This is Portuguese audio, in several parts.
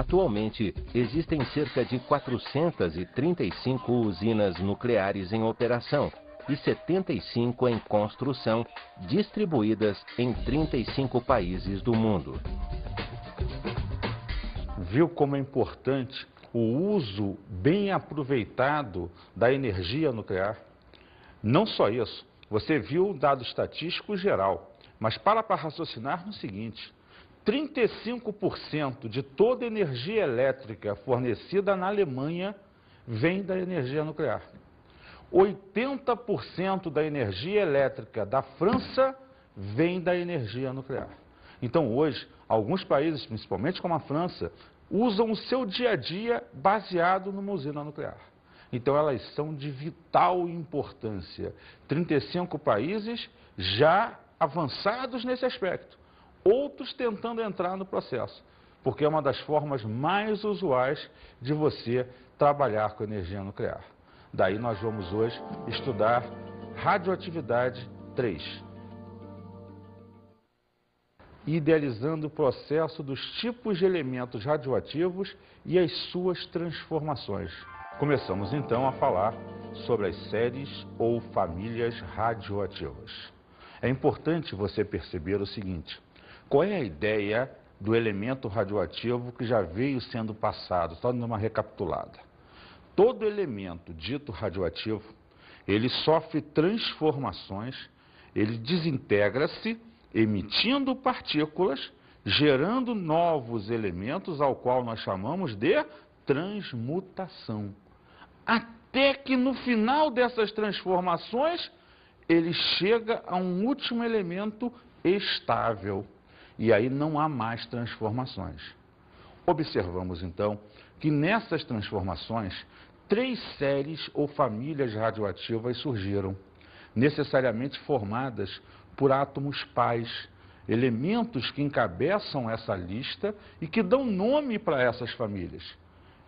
Atualmente, existem cerca de 435 usinas nucleares em operação e 75 em construção, distribuídas em 35 países do mundo. Viu como é importante o uso bem aproveitado da energia nuclear? Não só isso, você viu o dado estatístico geral, mas para raciocinar no seguinte: 35% de toda a energia elétrica fornecida na Alemanha vem da energia nuclear. 80% da energia elétrica da França vem da energia nuclear. Então hoje, alguns países, principalmente como a França, usam o seu dia a dia baseado numa usina nuclear. Então elas são de vital importância. 35 países já avançados nesse aspecto, outros tentando entrar no processo, porque é uma das formas mais usuais de você trabalhar com energia nuclear. Daí nós vamos hoje estudar radioatividade 3. Idealizando o processo dos tipos de elementos radioativos e as suas transformações. Começamos então a falar sobre as séries ou famílias radioativas. É importante você perceber o seguinte: qual é a ideia do elemento radioativo que já veio sendo passado, só dando uma recapitulada. Todo elemento dito radioativo, ele sofre transformações, ele desintegra-se, emitindo partículas, gerando novos elementos, ao qual nós chamamos de transmutação. Até que no final dessas transformações, ele chega a um último elemento estável. E aí não há mais transformações. Observamos então que nessas transformações, 3 séries ou famílias radioativas surgiram, necessariamente formadas por átomos pais, elementos que encabeçam essa lista e que dão nome para essas famílias.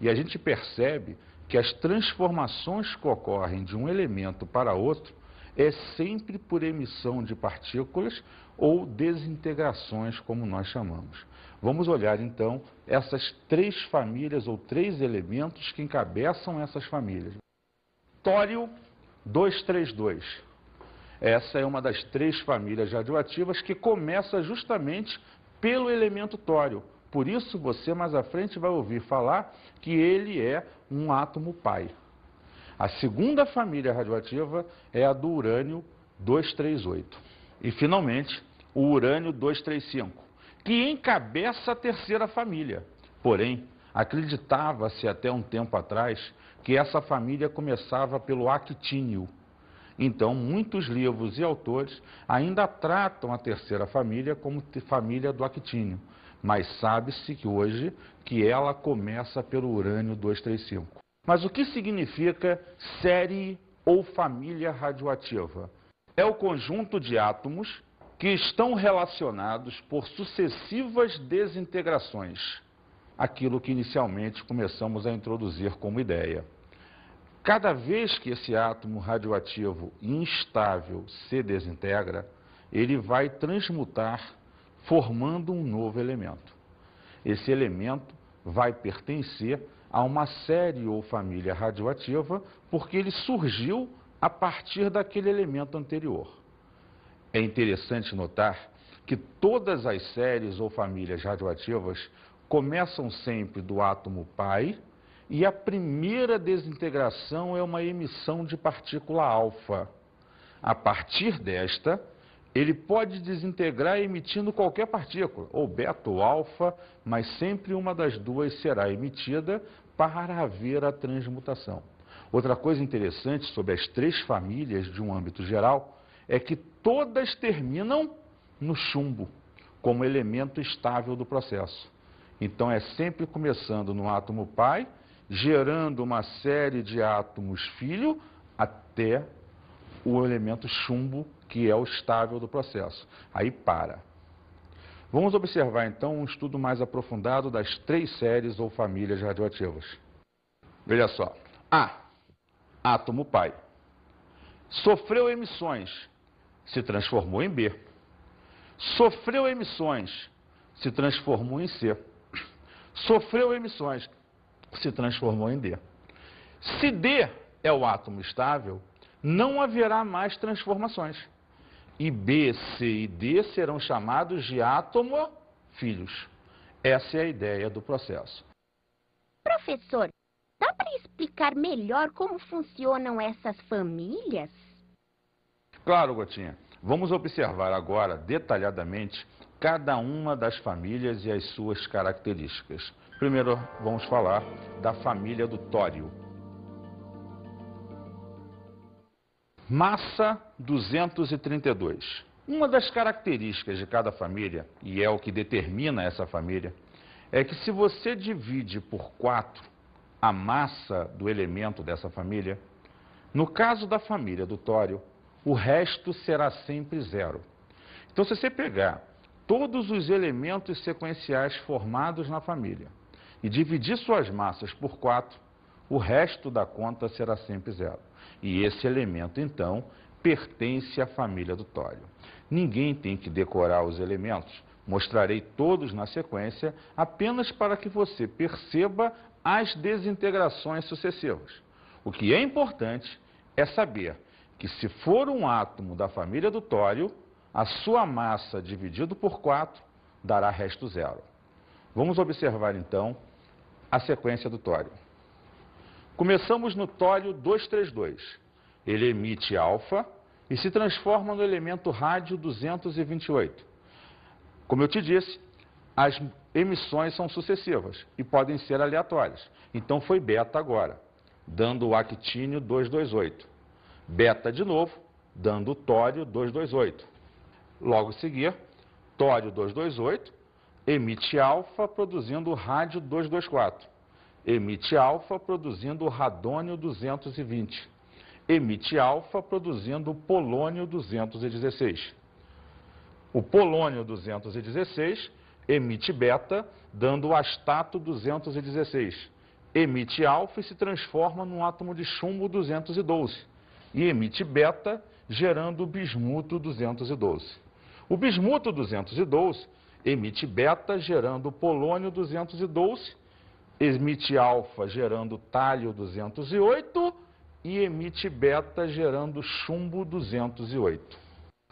E a gente percebe que as transformações que ocorrem de um elemento para outro é sempre por emissão de partículas ou desintegrações, como nós chamamos. Vamos olhar então essas 3 famílias ou 3 elementos que encabeçam essas famílias. Tório 232. Essa é uma das 3 famílias radioativas que começa justamente pelo elemento tório. Por isso você mais à frente vai ouvir falar que ele é um átomo pai. A segunda família radioativa é a do urânio 238. E, finalmente, o urânio 235, que encabeça a terceira família. Porém, acreditava-se até um tempo atrás que essa família começava pelo actínio. Então, muitos livros e autores ainda tratam a terceira família como família do actínio. Mas sabe-se que hoje que ela começa pelo urânio 235. Mas o que significa série ou família radioativa? É o conjunto de átomos que estão relacionados por sucessivas desintegrações. Aquilo que inicialmente começamos a introduzir como ideia. Cada vez que esse átomo radioativo instável se desintegra, ele vai transmutar, formando um novo elemento. Esse elemento vai pertencer a uma série ou família radioativa porque ele surgiu a partir daquele elemento anterior. É interessante notar que todas as séries ou famílias radioativas começam sempre do átomo pai e a primeira desintegração é uma emissão de partícula alfa. A partir desta, ele pode desintegrar emitindo qualquer partícula, ou beta ou alfa, mas sempre uma das duas será emitida para haver a transmutação. Outra coisa interessante sobre as 3 famílias de um âmbito geral é que todas terminam no chumbo, como elemento estável do processo. Então é sempre começando no átomo pai, gerando uma série de átomos filho, até o elemento chumbo, que é o estável do processo. Aí para. Vamos observar então um estudo mais aprofundado das 3 séries ou famílias radioativas. Veja só. A. Átomo pai. Sofreu emissões, se transformou em B. Sofreu emissões, se transformou em C. sofreu emissões, se transformou em D. Se D é o átomo estável, não haverá mais transformações. E B, C e D serão chamados de átomo-filhos. Essa é a ideia do processo. Professor, dá para explicar melhor como funcionam essas famílias? Claro, Gotinha. Vamos observar agora detalhadamente cada uma das famílias e as suas características. Primeiro, vamos falar da família do tório. Massa 232. Uma das características de cada família, e é o que determina essa família, é que se você divide por 4 a massa do elemento dessa família, no caso da família do tório, o resto será sempre 0. Então, se você pegar todos os elementos sequenciais formados na família e dividir suas massas por 4, o resto da conta será sempre 0. E esse elemento, então, pertence à família do tório. Ninguém tem que decorar os elementos. Mostrarei todos na sequência, apenas para que você perceba as desintegrações sucessivas. O que é importante é saber que, se for um átomo da família do tório, a sua massa dividido por 4 dará resto 0. Vamos observar, então, a sequência do tório. Começamos no tório 232. Ele emite alfa e se transforma no elemento rádio 228. Como eu te disse, as emissões são sucessivas e podem ser aleatórias. Então foi beta agora, dando o actínio 228. Beta de novo, dando o tório 228. Logo a seguir, tório 228, emite alfa produzindo o rádio 224. Emite alfa produzindo o radônio 220. Emite alfa produzindo o polônio 216. O polônio 216 emite beta, dando o astato 216. Emite alfa e se transforma num átomo de chumbo 212. E emite beta, gerando o bismuto 212. O bismuto 212 emite beta, gerando o polônio 212. Emite alfa, gerando tálio 208. E emite beta, gerando chumbo 208.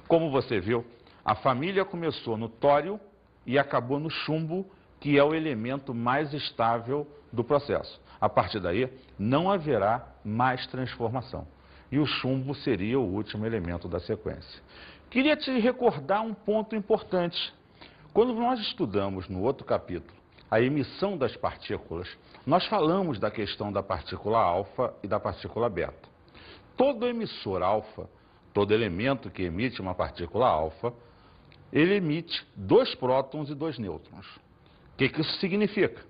Como você viu, a família começou no tório e acabou no chumbo, que é o elemento mais estável do processo. A partir daí, não haverá mais transformação. E o chumbo seria o último elemento da sequência. Queria te recordar um ponto importante. Quando nós estudamos no outro capítulo a emissão das partículas, nós falamos da questão da partícula alfa e da partícula beta. Todo emissor alfa, todo elemento que emite uma partícula alfa, ele emite 2 prótons e 2 nêutrons. O que isso significa?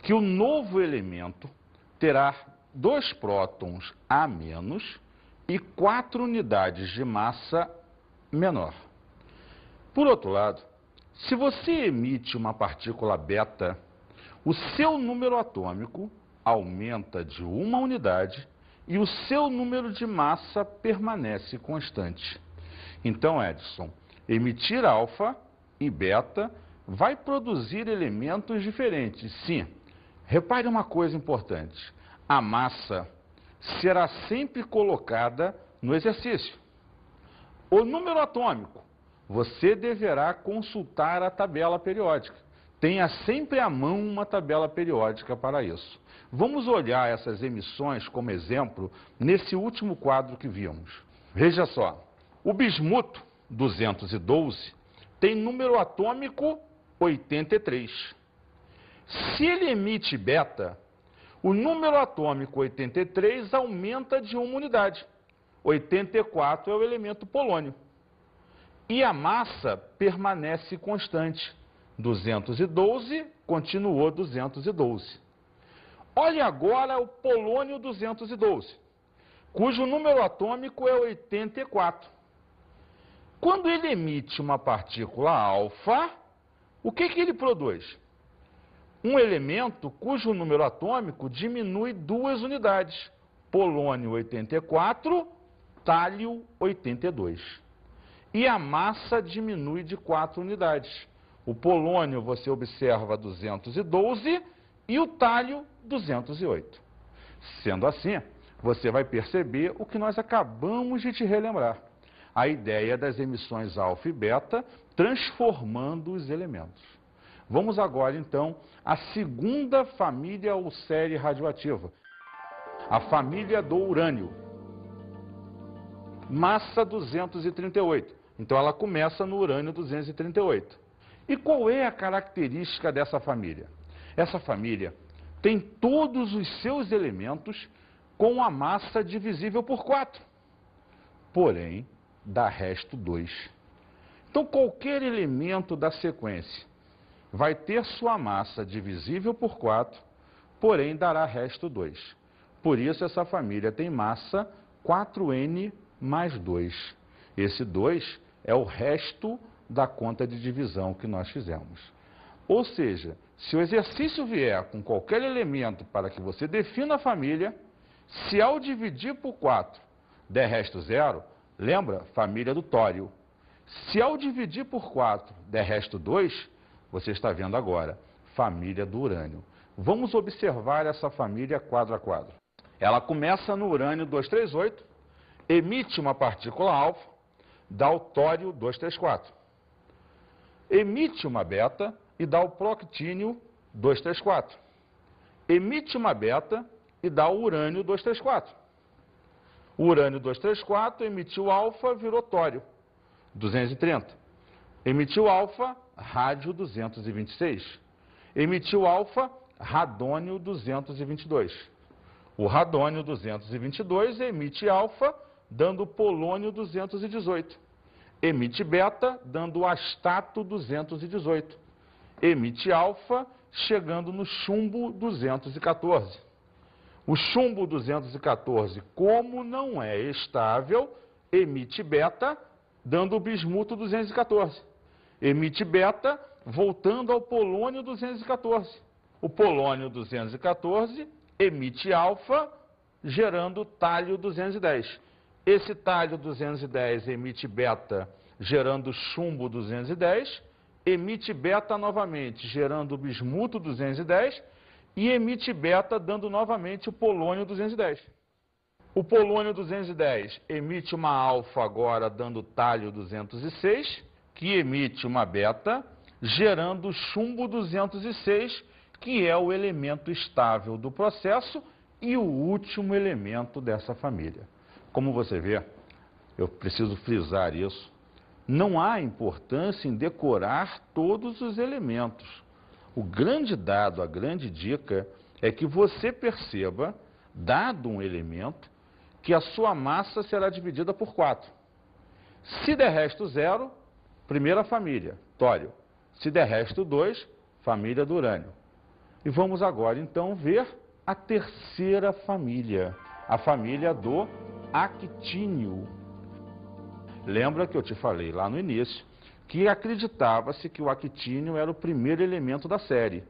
Que o novo elemento terá 2 prótons a menos e 4 unidades de massa menor. Por outro lado, se você emite uma partícula beta, o seu número atômico aumenta de 1 unidade e o seu número de massa permanece constante. Então, Edson, emitir alfa e beta vai produzir elementos diferentes. Sim, repare uma coisa importante. A massa será sempre colocada no exercício. O número atômico, você deverá consultar a tabela periódica. Tenha sempre à mão uma tabela periódica para isso. Vamos olhar essas emissões como exemplo nesse último quadro que vimos. Veja só, o bismuto 212 tem número atômico 83. Se ele emite beta, o número atômico 83 aumenta de 1 unidade. 84 é o elemento polônio. E a massa permanece constante. 212 continuou 212. Olhe agora o polônio 212, cujo número atômico é 84. Quando ele emite uma partícula alfa, o que ele produz? Um elemento cujo número atômico diminui 2 unidades. Polônio 84, tálio 82. E a massa diminui de 4 unidades. O polônio você observa 212 e o tálio 208. Sendo assim, você vai perceber o que nós acabamos de te relembrar. A ideia das emissões alfa e beta transformando os elementos. Vamos agora, então, à segunda família ou série radioativa. A família do urânio. Massa 238. Então, ela começa no urânio 238. E qual é a característica dessa família? Essa família tem todos os seus elementos com a massa divisível por 4. Porém, dá resto 2. Então, qualquer elemento da sequência vai ter sua massa divisível por 4, porém dará resto 2. Por isso, essa família tem massa 4N mais 2. Esse 2 é o resto da conta de divisão que nós fizemos. Ou seja, se o exercício vier com qualquer elemento para que você defina a família, se ao dividir por 4 der resto 0, lembra? Família do tório. Se ao dividir por 4 der resto 2, você está vendo agora, família do urânio. Vamos observar essa família quadro a quadro. Ela começa no urânio 238, emite uma partícula alfa, dá o tório 234. Emite uma beta e dá o proctínio 234. Emite uma beta e dá o urânio 234. O urânio 234 emitiu alfa, virou tório 230. Emitiu alfa, rádio 226. Emitiu alfa, radônio 222. O radônio 222 emite alfa, dando polônio 218. Emite beta, dando astato 218. Emite alfa, chegando no chumbo 214. O chumbo 214, como não é estável, emite beta, dando o bismuto 214. Emite beta, voltando ao polônio 214. O polônio 214 emite alfa, gerando tálio 210. Esse tálio 210 emite beta, gerando chumbo 210. Emite beta novamente, gerando o bismuto 210. E emite beta, dando novamente o polônio 210. O polônio 210 emite uma alfa agora, dando tálio 206, que emite uma beta, gerando chumbo 206, que é o elemento estável do processo e o último elemento dessa família. Como você vê, eu preciso frisar isso, não há importância em decorar todos os elementos. O grande dado, a grande dica é que você perceba, dado um elemento, que a sua massa será dividida por 4. Se der resto 0, primeira família, tório. Se der resto 2, família do urânio. E vamos agora, então, ver a terceira família, a família do actínio. Lembra que eu te falei lá no início que acreditava-se que o actínio era o primeiro elemento da série.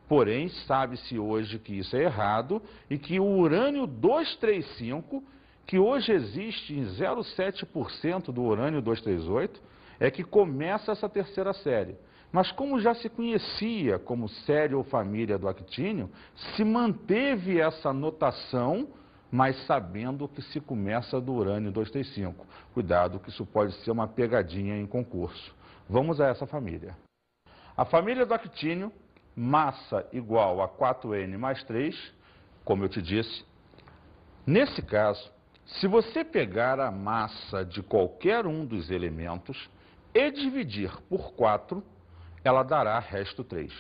Porém, sabe-se hoje que isso é errado e que o urânio 235, que hoje existe em 0,7% do urânio 238, é que começa essa terceira série. Mas como já se conhecia como série ou família do actínio, se manteve essa notação, mas sabendo que se começa do urânio 235. Cuidado que isso pode ser uma pegadinha em concurso. Vamos a essa família. A família do actínio, massa igual a 4N mais 3, como eu te disse. Nesse caso, se você pegar a massa de qualquer um dos elementos e dividir por 4, ela dará resto 3.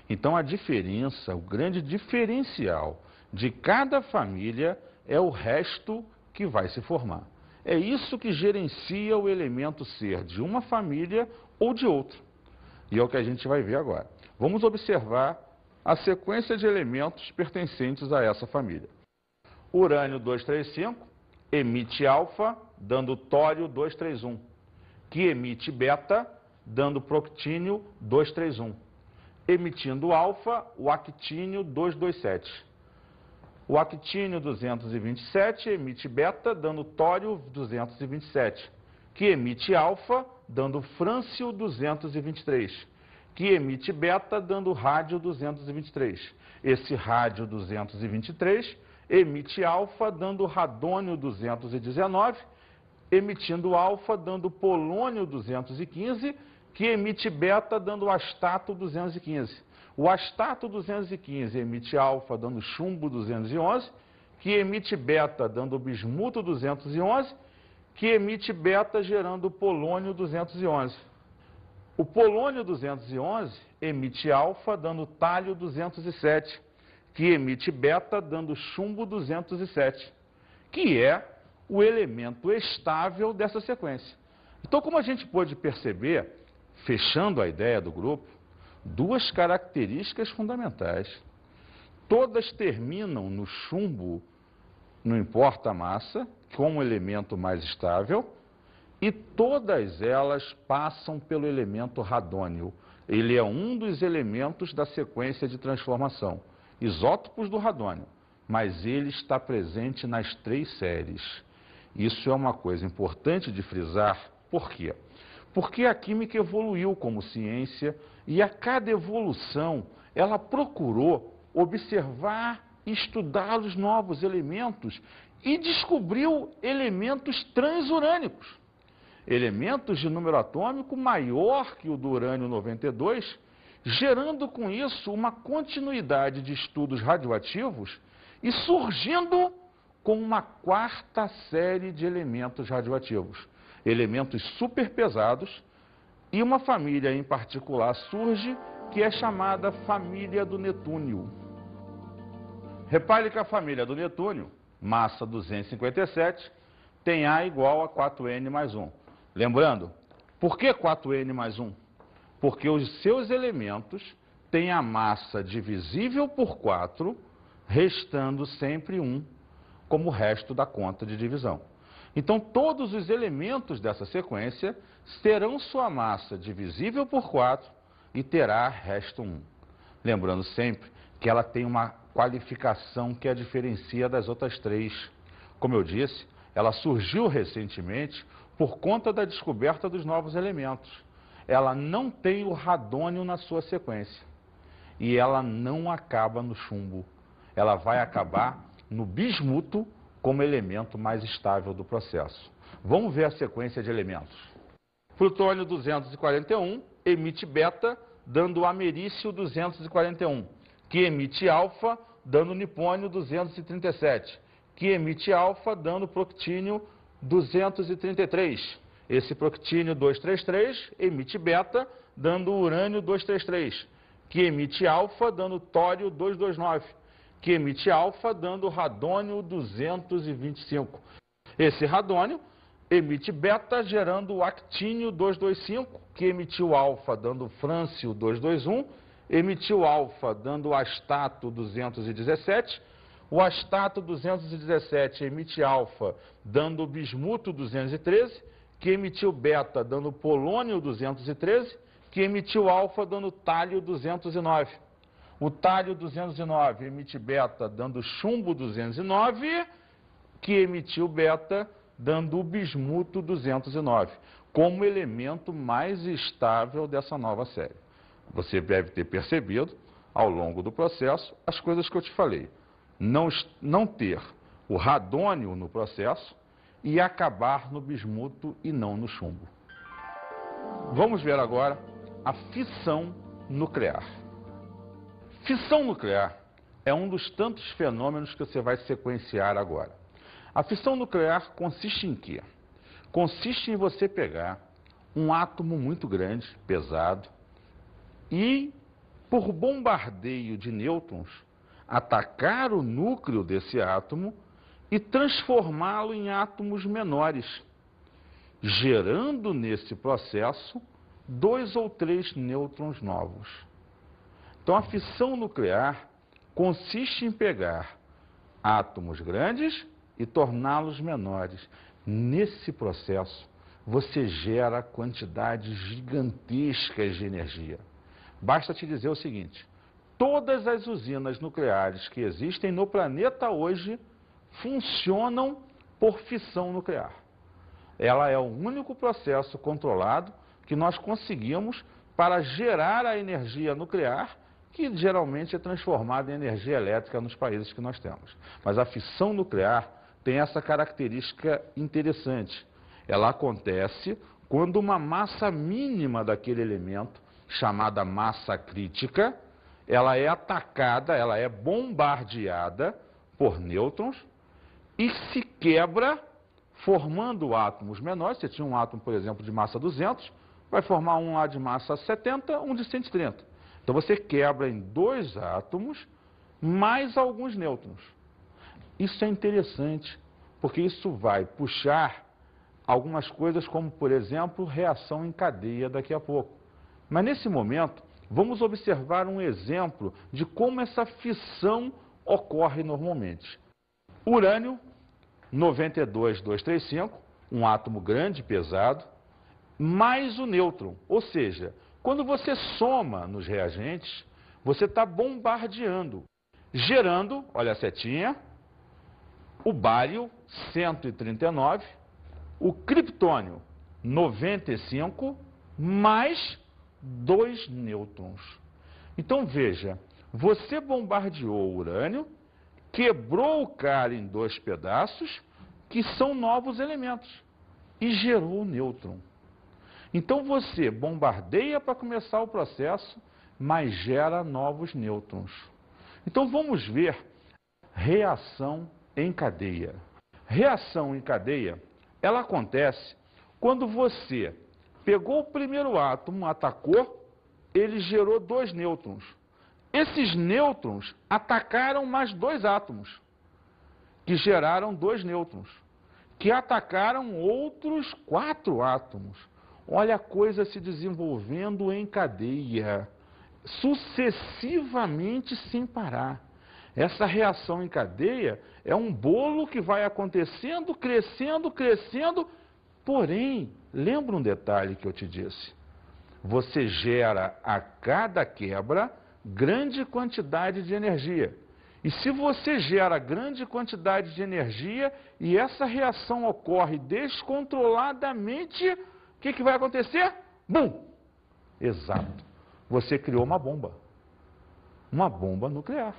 Então a diferença, o grande diferencial de cada família é o resto que vai se formar. É isso que gerencia o elemento ser de uma família ou de outra. E é o que a gente vai ver agora. Vamos observar a sequência de elementos pertencentes a essa família. Urânio 235 emite alfa, dando tório 231, que emite beta, dando proctínio 231. Emitindo alfa, o actínio 227. O actínio 227 emite beta, dando tório 227, que emite alfa, dando frâncio 223. que emite beta, dando rádio 223. Esse rádio 223 emite alfa, dando radônio 219, emitindo alfa, dando polônio 215, que emite beta, dando astato 215. O astato 215 emite alfa, dando chumbo 211, que emite beta, dando bismuto 211, que emite beta, gerando polônio 211. O polônio 211 emite alfa, dando tálio 207, que emite beta, dando chumbo 207, que é o elemento estável dessa sequência. Então, como a gente pôde perceber, fechando a ideia do grupo, duas características fundamentais. Todas terminam no chumbo, não importa a massa, como elemento mais estável, e todas elas passam pelo elemento radônio. Ele é um dos elementos da sequência de transformação, isótopos do radônio, mas ele está presente nas 3 séries. Isso é uma coisa importante de frisar. Por quê? Porque a química evoluiu como ciência e a cada evolução ela procurou observar e estudar os novos elementos e descobriu elementos transurânicos. Elementos de número atômico maior que o do urânio 92, gerando com isso uma continuidade de estudos radioativos e surgindo com uma 4ª série de elementos radioativos, elementos superpesados, e uma família em particular surge que é chamada família do netúnio. Repare que a família do netúnio, massa 257, tem A igual a 4N mais 1. Lembrando, por que 4N mais 1? Porque os seus elementos têm a massa divisível por 4, restando sempre 1 como resto da conta de divisão. Então, todos os elementos dessa sequência terão sua massa divisível por 4 e terá resto 1. Lembrando sempre que ela tem uma qualificação que a diferencia das outras 3. Como eu disse, ela surgiu recentemente por conta da descoberta dos novos elementos. Ela não tem o radônio na sua sequência. E ela não acaba no chumbo. Ela vai acabar no bismuto como elemento mais estável do processo. Vamos ver a sequência de elementos. Plutônio 241 emite beta, dando americício 241, que emite alfa, dando nipônio 237, que emite alfa, dando proctínio 233. Esse proctínio 233 emite beta, dando urânio 233, que emite alfa, dando tório 229, que emite alfa, dando radônio 225. Esse radônio emite beta, gerando o actínio 225, que emitiu alfa, dando frâncio 221, emitiu alfa, dando astato 217, o astato 217 emite alfa, dando bismuto 213, que emitiu beta, dando polônio 213, que emitiu alfa, dando tálio 209. O tálio 209 emite beta, dando chumbo 209, que emitiu beta, dando o bismuto 209, como elemento mais estável dessa nova série. Você deve ter percebido, ao longo do processo, as coisas que eu te falei. Não ter o radônio no processo e acabar no bismuto e não no chumbo. Vamos ver agora a fissão nuclear. Fissão nuclear é um dos tantos fenômenos que você vai sequenciar agora. A fissão nuclear consiste em quê? Consiste em você pegar um átomo muito grande, pesado, e, por bombardeio de nêutrons, atacar o núcleo desse átomo e transformá-lo em átomos menores, gerando nesse processo 2 ou 3 nêutrons novos. Então, a fissão nuclear consiste em pegar átomos grandes e torná-los menores. Nesse processo, você gera quantidades gigantescas de energia. Basta te dizer o seguinte: todas as usinas nucleares que existem no planeta hoje funcionam por fissão nuclear. Ela é o único processo controlado que nós conseguimos para gerar a energia nuclear, que geralmente é transformada em energia elétrica nos países que nós temos. Mas a fissão nuclear tem essa característica interessante. Ela acontece quando uma massa mínima daquele elemento, chamada massa crítica, ela é atacada, ela é bombardeada por nêutrons e se quebra, formando átomos menores. Você tinha um átomo, por exemplo, de massa 200, vai formar um lá de massa 70, um de 130. Então você quebra em dois átomos, mais alguns nêutrons. Isso é interessante, porque isso vai puxar algumas coisas como, por exemplo, reação em cadeia daqui a pouco. Mas nesse momento, vamos observar um exemplo de como essa fissão ocorre normalmente. Urânio 92235, um átomo grande, pesado, mais o nêutron. Ou seja, quando você soma nos reagentes, você está bombardeando, gerando, olha a setinha, o bário 139, o criptônio 95, mais 2 nêutrons. Então veja, você bombardeou o urânio, quebrou o cara em 2 pedaços, que são novos elementos, e gerou o nêutron. Então você bombardeia para começar o processo, mas gera novos nêutrons. Então vamos ver reação em cadeia. Reação em cadeia, ela acontece quando você pegou o primeiro átomo, atacou, ele gerou 2 nêutrons. Esses nêutrons atacaram mais 2 átomos, que geraram 2 nêutrons, que atacaram outros 4 átomos. Olha a coisa se desenvolvendo em cadeia, sucessivamente sem parar. Essa reação em cadeia é um bolo que vai acontecendo, crescendo, crescendo. Porém, lembra um detalhe que eu te disse? Você gera a cada quebra grande quantidade de energia. E se você gera grande quantidade de energia e essa reação ocorre descontroladamente, o que vai acontecer? Bum! Exato. Você criou uma bomba nuclear.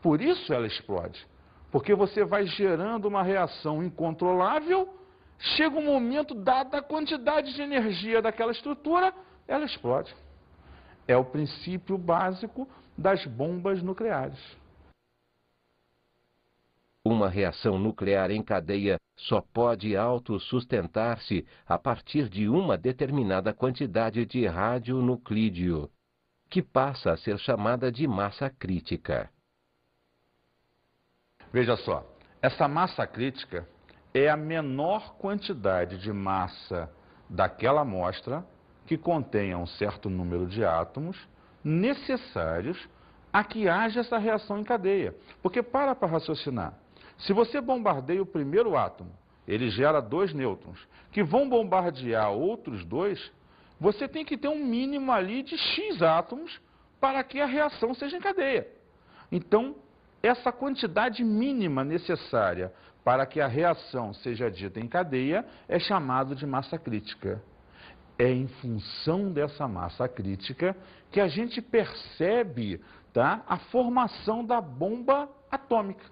Por isso ela explode. Porque você vai gerando uma reação incontrolável, chega um momento, dada a quantidade de energia daquela estrutura, ela explode. É o princípio básico das bombas nucleares. Uma reação nuclear em cadeia só pode autossustentar-se a partir de uma determinada quantidade de radionuclídeo, que passa a ser chamada de massa crítica. Veja só, essa massa crítica é a menor quantidade de massa daquela amostra que contenha um certo número de átomos necessários a que haja essa reação em cadeia. Porque para raciocinar, se você bombardeia o primeiro átomo, ele gera 2 nêutrons, que vão bombardear outros 2, você tem que ter um mínimo ali de X átomos para que a reação seja em cadeia. Então, essa quantidade mínima necessária para que a reação seja dita em cadeia é chamado de massa crítica. É em função dessa massa crítica que a gente percebe, tá, a formação da bomba atômica.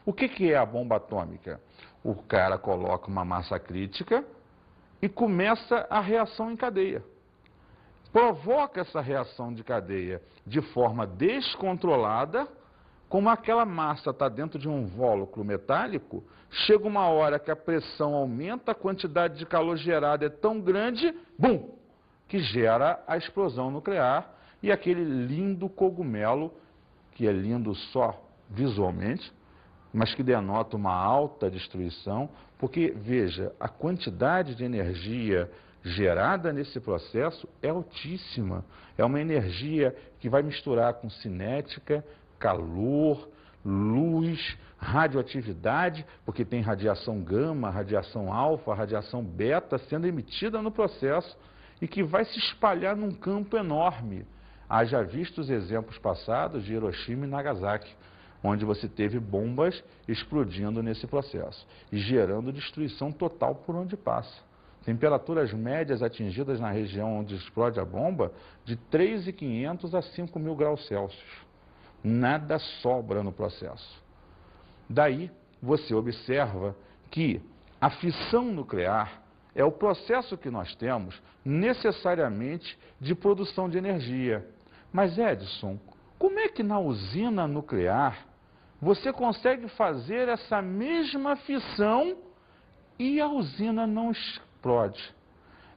O que é a bomba atômica? O cara coloca uma massa crítica e começa a reação em cadeia. Provoca essa reação de cadeia de forma descontrolada, como aquela massa está dentro de um invólucro metálico, chega uma hora que a pressão aumenta, a quantidade de calor gerada é tão grande, bum, que gera a explosão nuclear e aquele lindo cogumelo, que é lindo só visualmente, mas que denota uma alta destruição, porque, veja, a quantidade de energia gerada nesse processo é altíssima. É uma energia que vai misturar com cinética, calor, luz, radioatividade, porque tem radiação gama, radiação alfa, radiação beta sendo emitida no processo e que vai se espalhar num campo enorme. Haja visto os exemplos passados de Hiroshima e Nagasaki, onde você teve bombas explodindo nesse processo e gerando destruição total por onde passa. Temperaturas médias atingidas na região onde explode a bomba de 3.500 a 5.000 graus Celsius. Nada sobra no processo. Daí, você observa que a fissão nuclear é o processo que nós temos necessariamente de produção de energia. Mas, Edson, como é que na usina nuclear você consegue fazer essa mesma fissão e a usina não explode?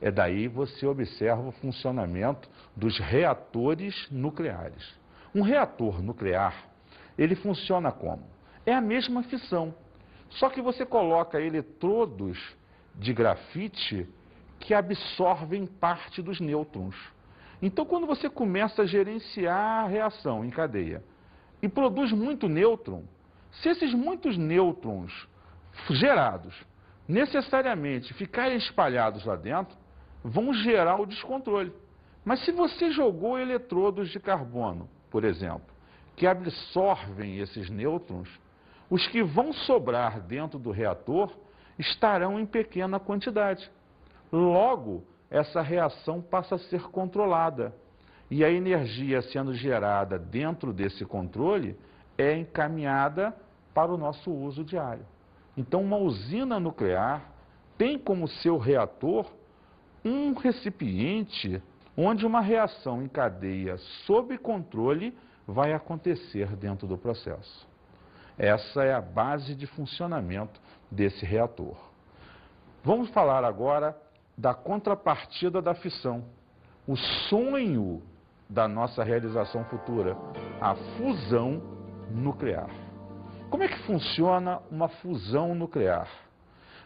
É daí você observa o funcionamento dos reatores nucleares. Um reator nuclear, ele funciona como? É a mesma fissão, só que você coloca eletrodos de grafite que absorvem parte dos nêutrons. Então, quando você começa a gerenciar a reação em cadeia e produz muito nêutron, se esses muitos nêutrons gerados necessariamente ficarem espalhados lá dentro, vão gerar o descontrole. Mas se você jogou eletrodos de carbono, por exemplo, que absorvem esses nêutrons, os que vão sobrar dentro do reator estarão em pequena quantidade. Logo, essa reação passa a ser controlada. E a energia sendo gerada dentro desse controle é encaminhada para o nosso uso diário. Então, uma usina nuclear tem como seu reator um recipiente onde uma reação em cadeia sob controle vai acontecer dentro do processo. Essa é a base de funcionamento desse reator. Vamos falar agora da contrapartida da fissão. O sonho da nossa realização futura, a fusão nuclear. Como é que funciona uma fusão nuclear?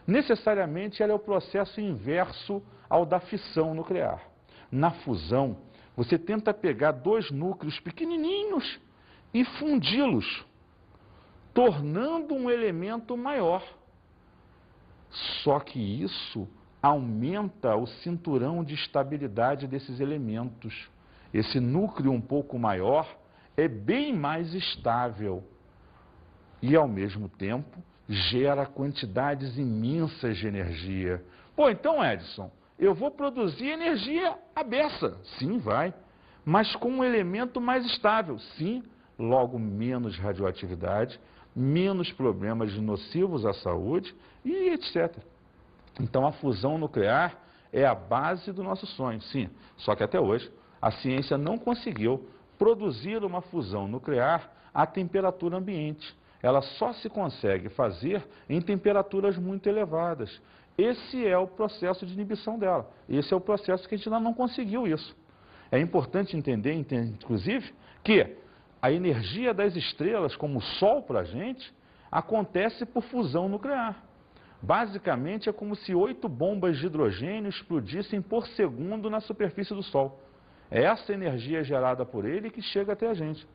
Necessariamente ela é o processo inverso ao da fissão nuclear. Na fusão, você tenta pegar dois núcleos pequenininhos e fundi-los, tornando um elemento maior. Só que isso aumenta o cinturão de estabilidade desses elementos. Esse núcleo um pouco maior é bem mais estável e, ao mesmo tempo, gera quantidades imensas de energia. Pô, então, Edson, eu vou produzir energia à beça. Sim, vai. Mas com um elemento mais estável. Sim, logo menos radioatividade, menos problemas nocivos à saúde e etc. Então, a fusão nuclear é a base do nosso sonho. Sim, só que até hoje a ciência não conseguiu produzir uma fusão nuclear à temperatura ambiente. Ela só se consegue fazer em temperaturas muito elevadas. Esse é o processo de inibição dela. Esse é o processo que a gente ainda não conseguiu isso. É importante entender, inclusive, que a energia das estrelas, como o Sol para a gente, acontece por fusão nuclear. Basicamente, é como se 8 bombas de hidrogênio explodissem por segundo na superfície do Sol. É essa energia gerada por ele que chega até a gente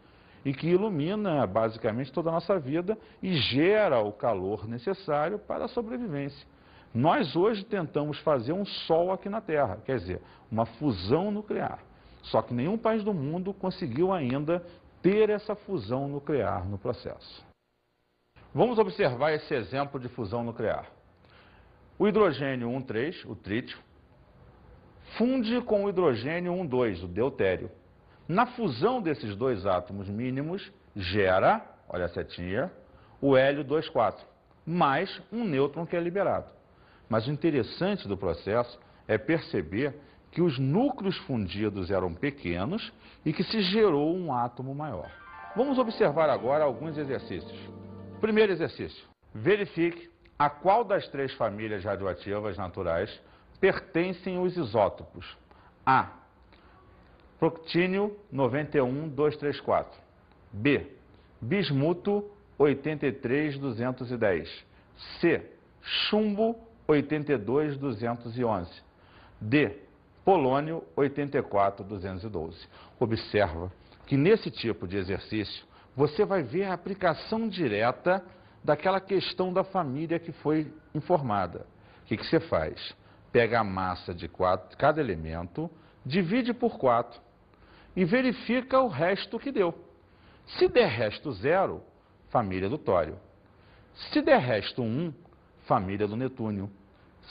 e que ilumina, basicamente, toda a nossa vida e gera o calor necessário para a sobrevivência. Nós hoje tentamos fazer um Sol aqui na Terra, quer dizer, uma fusão nuclear. Só que nenhum país do mundo conseguiu ainda ter essa fusão nuclear no processo. Vamos observar esse exemplo de fusão nuclear. O hidrogênio 1,3, o trítio, funde com o hidrogênio 1,2, o deutério. Na fusão desses dois átomos mínimos, gera, olha a setinha, o hélio 2,4, mais um nêutron que é liberado. Mas o interessante do processo é perceber que os núcleos fundidos eram pequenos e que se gerou um átomo maior. Vamos observar agora alguns exercícios. Primeiro exercício. Verifique a qual das 3 famílias radioativas naturais pertencem os isótopos. A. Proctínio 91234. B. Bismuto 83210. C. Chumbo 82211. D. Polônio 84212. Observa que nesse tipo de exercício você vai ver a aplicação direta daquela questão da família que foi informada. O que você faz? Pega a massa de cada elemento, divide por 4 e verifica o resto que deu. Se der resto 0, família do tório. Se der resto 1, família do netúnio.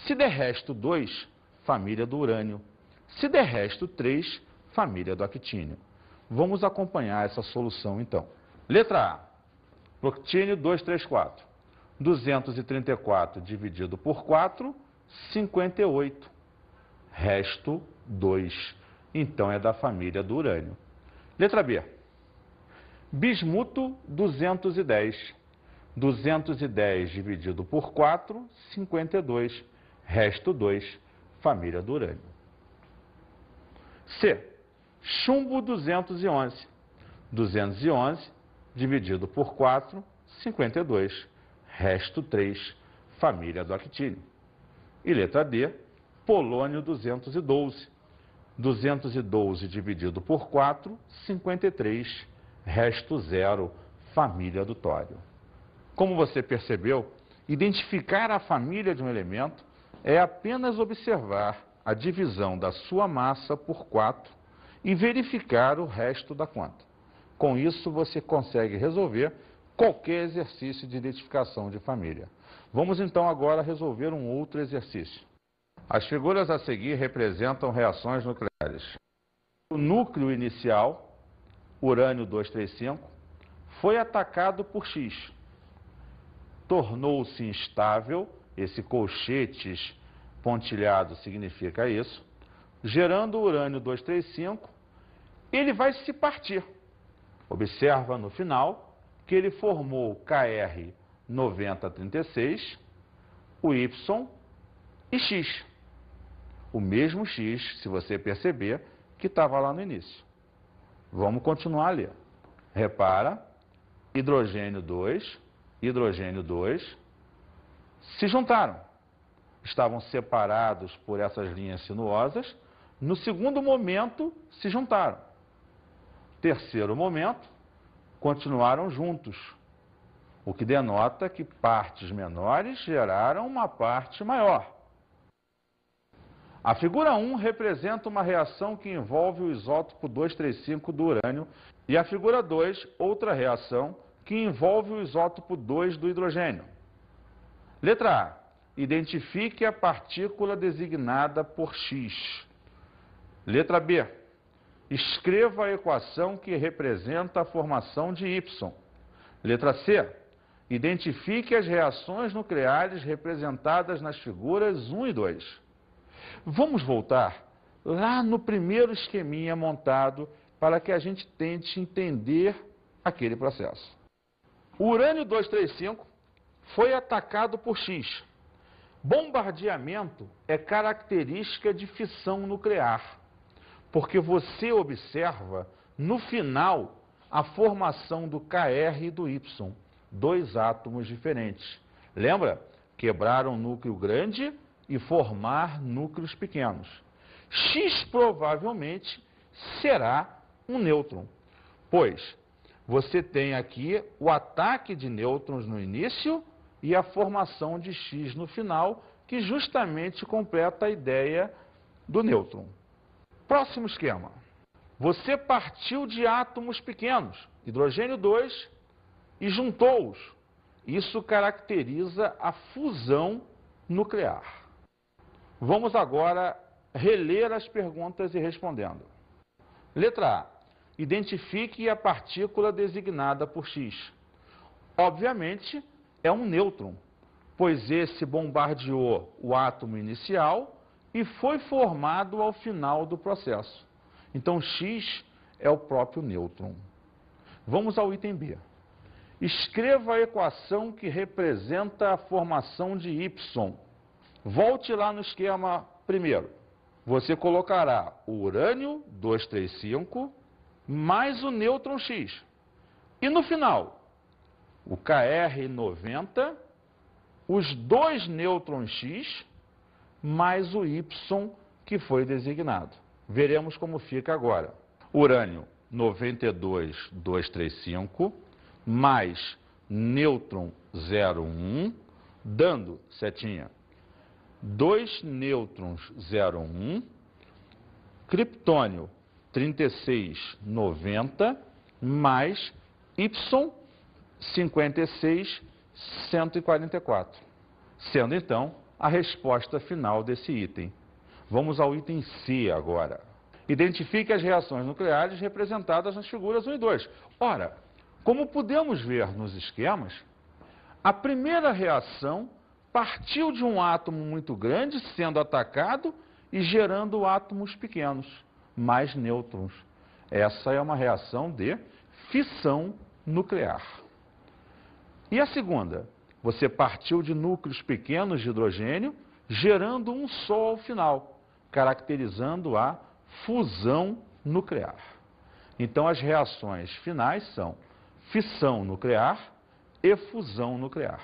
Se der resto 2, família do urânio. Se der resto 3, família do actínio. Vamos acompanhar essa solução então. Letra A. Proctínio 234. 234 dividido por 4, 58. Resto 2. Então é da família do urânio. Letra B. Bismuto 210. 210 dividido por 4, 52. Resto 2. Família do urânio. C. Chumbo 211. 211 dividido por 4, 52. Resto 3. Família do actínio. E letra D. Polônio 212. 212 dividido por 4, 53. Resto 0. Família do tório. Como você percebeu, identificar a família de um elemento é apenas observar a divisão da sua massa por 4 e verificar o resto da conta. Com isso, você consegue resolver qualquer exercício de identificação de família. Vamos então agora resolver um outro exercício. As figuras a seguir representam reações nucleares. O núcleo inicial, urânio 235, foi atacado por X. Tornou-se instável, esse colchetes pontilhado significa isso, gerando o urânio 235, ele vai se partir. Observa no final que ele formou Kr 9036, o Y e X. O mesmo X, se você perceber, que estava lá no início. Vamos continuar a ler. Repara, hidrogênio 2, hidrogênio 2, se juntaram. Estavam separados por essas linhas sinuosas. No segundo momento, se juntaram. Terceiro momento, continuaram juntos, o que denota que partes menores geraram uma parte maior. A figura 1 representa uma reação que envolve o isótopo 235 do urânio e a figura 2, outra reação que envolve o isótopo 2 do hidrogênio. Letra A. Identifique a partícula designada por X. Letra B. Escreva a equação que representa a formação de Y. Letra C. Identifique as reações nucleares representadas nas figuras 1 e 2. Vamos voltar lá no primeiro esqueminha montado para que a gente tente entender aquele processo. O urânio 235 foi atacado por X. Bombardeamento é característica de fissão nuclear, porque você observa no final a formação do Kr e do Y, dois átomos diferentes. Lembra? Quebrar um núcleo grande e formar núcleos pequenos. X provavelmente será um nêutron, pois você tem aqui o ataque de nêutrons no início e a formação de X no final, que justamente completa a ideia do nêutron. Próximo esquema. Você partiu de átomos pequenos, hidrogênio 2, e juntou-os. Isso caracteriza a fusão nuclear. Vamos agora reler as perguntas e respondendo. Letra A. Identifique a partícula designada por X. Obviamente, é um nêutron, pois esse bombardeou o átomo inicial e foi formado ao final do processo. Então, X é o próprio nêutron. Vamos ao item B. Escreva a equação que representa a formação de Y. Volte lá no esquema primeiro. Você colocará o urânio 235 mais o nêutron X. E no final, o Kr 90, os dois nêutrons X, mais o Y que foi designado. Veremos como fica agora. Urânio 92,235 mais nêutron 0,1, dando, setinha, 2 nêutrons 0,1, criptônio 3690 mais Y 56,144, sendo então a resposta final desse item. Vamos ao item C agora. Identifique as reações nucleares representadas nas figuras 1 e 2. Ora, como podemos ver nos esquemas, a primeira reação partiu de um átomo muito grande sendo atacado e gerando átomos pequenos, mais nêutrons. Essa é uma reação de fissão nuclear. E a segunda? Você partiu de núcleos pequenos de hidrogênio, gerando um só ao final, caracterizando a fusão nuclear. Então, as reações finais são fissão nuclear e fusão nuclear.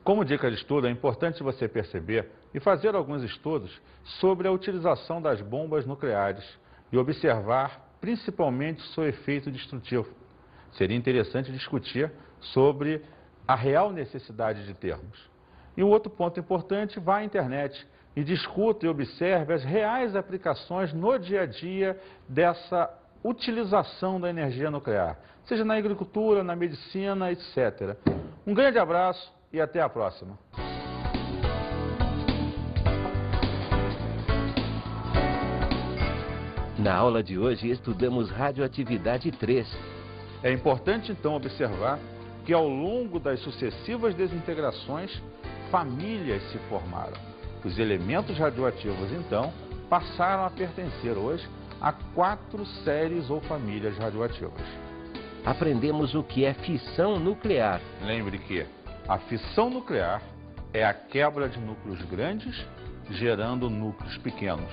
Como dica de estudo, é importante você perceber e fazer alguns estudos sobre a utilização das bombas nucleares e observar principalmente seu efeito destrutivo. Seria interessante discutir sobre a real necessidade de termos. E um outro ponto importante, vá à internet e discuta e observe as reais aplicações no dia a dia dessa utilização da energia nuclear, seja na agricultura, na medicina, etc. Um grande abraço e até a próxima. Na aula de hoje estudamos radioatividade 3. É importante então observar que ao longo das sucessivas desintegrações, famílias se formaram. Os elementos radioativos então passaram a pertencer hoje a 4 séries ou famílias radioativas. Aprendemos o que é fissão nuclear. Lembre que a fissão nuclear é a quebra de núcleos grandes, gerando núcleos pequenos.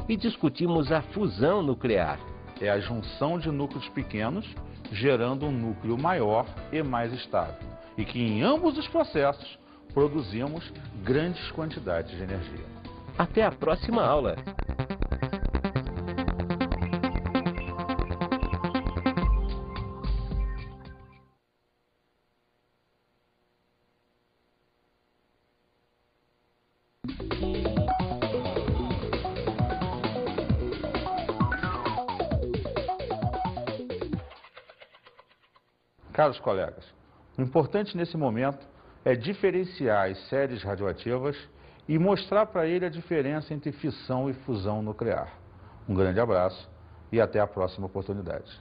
E discutimos a fusão nuclear. É a junção de núcleos pequenos, gerando um núcleo maior e mais estável. E que em ambos os processos produzimos grandes quantidades de energia. Até a próxima aula. Caros colegas, o importante nesse momento é diferenciar as séries radioativas e mostrar para ele a diferença entre fissão e fusão nuclear. Um grande abraço e até a próxima oportunidade.